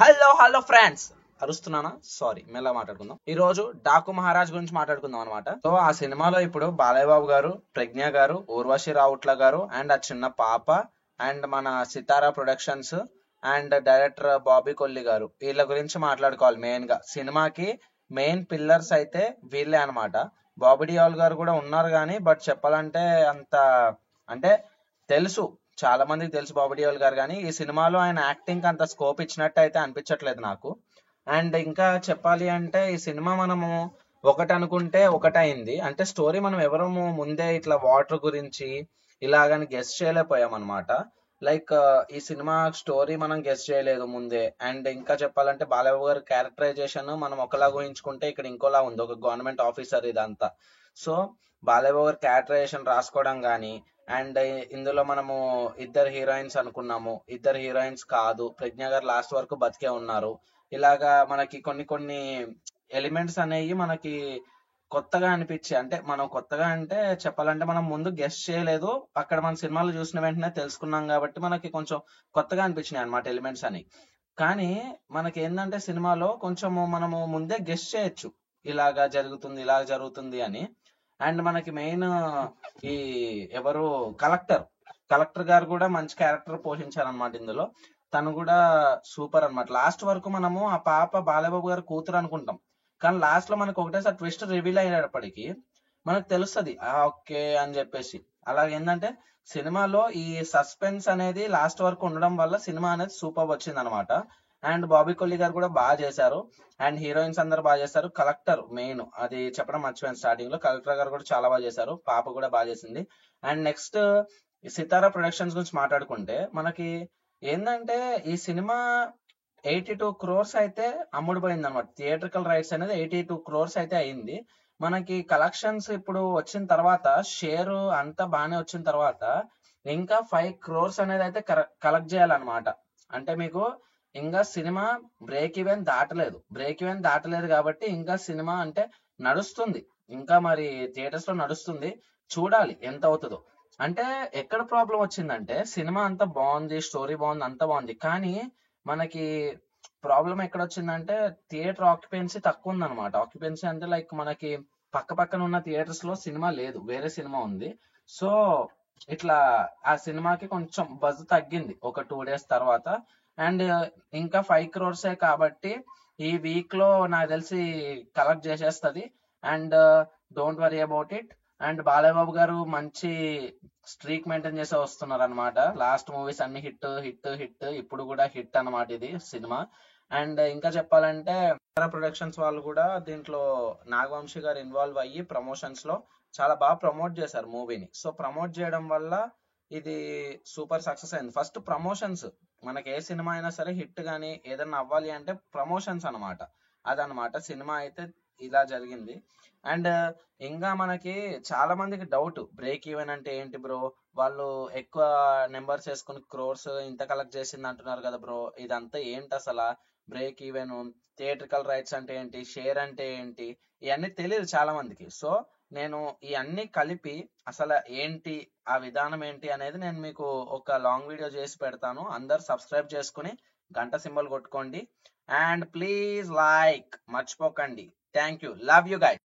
Hello hello friends, అరుస్తున్నానా? Sorry, మెల్ల మాట్లాడుకుందాం. ఈ రోజు డాకు మహారాజ్ గురించి మాట్లాడుకుందాం అనమాట. సో ఆ సినిమాలో ఇప్పుడు బాలయ్య బాబు గారు, ప్రజ్ఞ గారు, ఊర్వశి రావుట్ల గారు అండ్ ఆ చిన్న పాప అండ్ మన Sitara productions and director Bobby Kolli garu, వీళ్ళ గురించి మాట్లాడుకోవాలి. మెయిన్ గా సినిమాకి మెయిన్ పిల్లర్స్ అయితే వీళ్ళే అనమాట. బాబీ డియోల్ గారు కూడా ఉన్నారు కానీ బట్ చెప్పాలంటే అంత అంటే తెలుసు, చాలా మందికి తెలుసు బాబీ డియోల్ గారు, కానీ ఈ సినిమాలో ఆయన యాక్టింగ్ అంత స్కోప్ ఇచ్చినట్టు అయితే అనిపించట్లేదు నాకు. అండ్ ఇంకా చెప్పాలి అంటే ఈ సినిమా మనము ఒకటి అనుకుంటే ఒకటైంది. అంటే స్టోరీ మనం ఎవరము ముందే ఇట్లా వాటర్ గురించి ఇలాగని గెస్ట్ చేయలేకపోయాం అనమాట. లైక్ ఈ సినిమా స్టోరీ మనం గెస్ట్ చేయలేదు ముందే. అండ్ ఇంకా చెప్పాలంటే బాలయ్య గారి క్యారెక్టరైజేషన్ మనం ఒకలా ఊహించుకుంటే ఇక్కడ ఇంకోలా ఉంది, ఒక గవర్నమెంట్ ఆఫీసర్ ఇదంతా. సో బాలయ్య గారి క్యారెక్టరైజేషన్ రాసుకోవడం కానీ అండ్ ఇందులో మనము ఇద్దరు హీరోయిన్స్ అనుకున్నాము, ఇద్దరు హీరోయిన్స్ కాదు, ప్రజ్ఞ గారు లాస్ట్ వరకు బతికే ఉన్నారు. ఇలాగా మనకి కొన్ని కొన్ని ఎలిమెంట్స్ అనేవి మనకి కొత్తగా అనిపించాయి. అంటే మనం కొత్తగా అంటే చెప్పాలంటే మనం ముందు గెస్ట్ చేయలేదు, అక్కడ మన సినిమాలు చూసిన వెంటనే తెలుసుకున్నాం కాబట్టి మనకి కొంచెం కొత్తగా అనిపించినాయి అనమాట ఎలిమెంట్స్ అని. కానీ మనకి ఏంటంటే సినిమాలో కొంచెం మనము ముందే గెస్ట్ చేయొచ్చు, ఇలాగా జరుగుతుంది ఇలాగ జరుగుతుంది అని. అండ్ మనకి మెయిన్ ఈ ఎవరు కలెక్టర్ కలెక్టర్ గారు కూడా మంచి క్యారెక్టర్ పోషించారనమాట ఇందులో. తను కూడా సూపర్ అన్నమాట. లాస్ట్ వరకు మనము ఆ పాప బాలయ్యబాబు గారు కూతురు అనుకుంటాం, కానీ లాస్ట్ లో మనకు ఒకటేసారి ట్విస్ట్ రివీల్ అయ్యేటప్పటికి మనకు తెలుస్తుంది ఓకే అని చెప్పేసి. అలాగే ఏంటంటే సినిమాలో ఈ సస్పెన్స్ అనేది లాస్ట్ వరకు ఉండడం వల్ల సినిమా అనేది సూపర్ వచ్చింది అనమాట. అండ్ బాబీ కొల్లి గారు కూడా బాగా చేశారు అండ్ హీరోయిన్స్ అందరు బాగా చేశారు. కలెక్టర్ మెయిన్ అది చెప్పడం మర్చిపోయాను స్టార్టింగ్ లో, కలెక్టర్ గారు కూడా చాలా బాగా చేశారు, పాప కూడా బాగా చేసింది. అండ్ నెక్స్ట్ సితారా ప్రొడక్షన్స్ గురించి మాట్లాడుకుంటే మనకి ఏంటంటే ఈ సినిమా 82 క్రోర్స్ అయితే అమ్ముడుపోయింది అనమాట. థియేట్రికల్ రైట్స్ అనేది 82 క్రోర్స్ అయితే అయింది. మనకి కలెక్షన్స్ ఇప్పుడు వచ్చిన తర్వాత షేర్ అంతా బాగానే వచ్చిన తర్వాత ఇంకా 5 క్రోర్స్ అనేది అయితే కలెక్ట్ చేయాలన్నమాట. అంటే మీకు ఇంకా సినిమా బ్రేక్ ఈవెన్ దాటలేదు కాబట్టి ఇంకా సినిమా అంటే నడుస్తుంది, ఇంకా మరి థియేటర్స్ లో నడుస్తుంది. చూడాలి ఎంత అవుతుందో. అంటే ఎక్కడ ప్రాబ్లం వచ్చిందంటే సినిమా అంతా బాగుంది, స్టోరీ బాగుంది, అంతా బాగుంది, కానీ మనకి ప్రాబ్లం ఎక్కడ వచ్చిందంటే థియేటర్ ఆక్యుపెన్సీ తక్కువ ఉందన్నమాట. ఆక్యుపెన్సీ అంటే లైక్ మనకి పక్క పక్కన ఉన్న థియేటర్స్ లో సినిమా లేదు, వేరే సినిమా ఉంది. సో ఇట్లా ఆ సినిమాకి కొంచెం బజ్ తగ్గింది ఒక 2 days తర్వాత. అండ్ ఇంకా 5 క్రోర్సే కాబట్టి ఈ వీక్ లో నాకు తెలిసి కలెక్ట్ చేసేస్తుంది. And don't worry about it. And Balayya Babu garu మంచి స్ట్రీక్ మెయింటైన్ చేసే వస్తున్నారు అనమాట. లాస్ట్ మూవీస్ అన్ని హిట్ హిట్ హిట్, ఇప్పుడు కూడా హిట్ అన్నమాట ఇది సినిమా. అండ్ ఇంకా చెప్పాలంటే ప్రొడక్షన్స్ వాళ్ళు కూడా దీంట్లో నాగవంశి గారు ఇన్వాల్వ్ అయ్యి ప్రమోషన్స్ లో చాలా బాగా ప్రమోట్ చేశారు మూవీని. సో ప్రమోట్ చేయడం వల్ల ఇది సూపర్ సక్సెస్ అయింది. ఫస్ట్ ప్రమోషన్స్, మనకి ఏ సినిమా అయినా సరే హిట్ గానీ ఏదైనా అవ్వాలి అంటే ప్రమోషన్స్ అనమాట. అదనమాట సినిమా అయితే ఇలా జరిగింది. అండ్ ఇంకా మనకి చాలా మందికి డౌట్, బ్రేక్ ఈవెన్ అంటే ఏంటి బ్రో, వాళ్ళు ఎక్కువ నెంబర్స్ వేసుకుని క్రోర్స్ ఇంత కలెక్ట్ చేసింది అంటున్నారు కదా బ్రో, ఇదంతా ఏంటి అసలు? బ్రేక్ ఈవెన్, థియేట్రికల్ రైట్స్ అంటే ఏంటి, షేర్ అంటే ఏంటి, ఇవన్నీ తెలియదు చాలా మందికి. సో నేను ఇవన్నీ కలిపి అసలు ఏంటి ఆ విధానం ఏంటి అనేది నేను మీకు ఒక లాంగ్ వీడియో చేసి పెడతాను. అందరు సబ్స్క్రైబ్ చేసుకుని గంట సింబల్ కొట్టుకోండి అండ్ ప్లీజ్ లైక్ మర్చిపోకండి. Thank you, love you guys.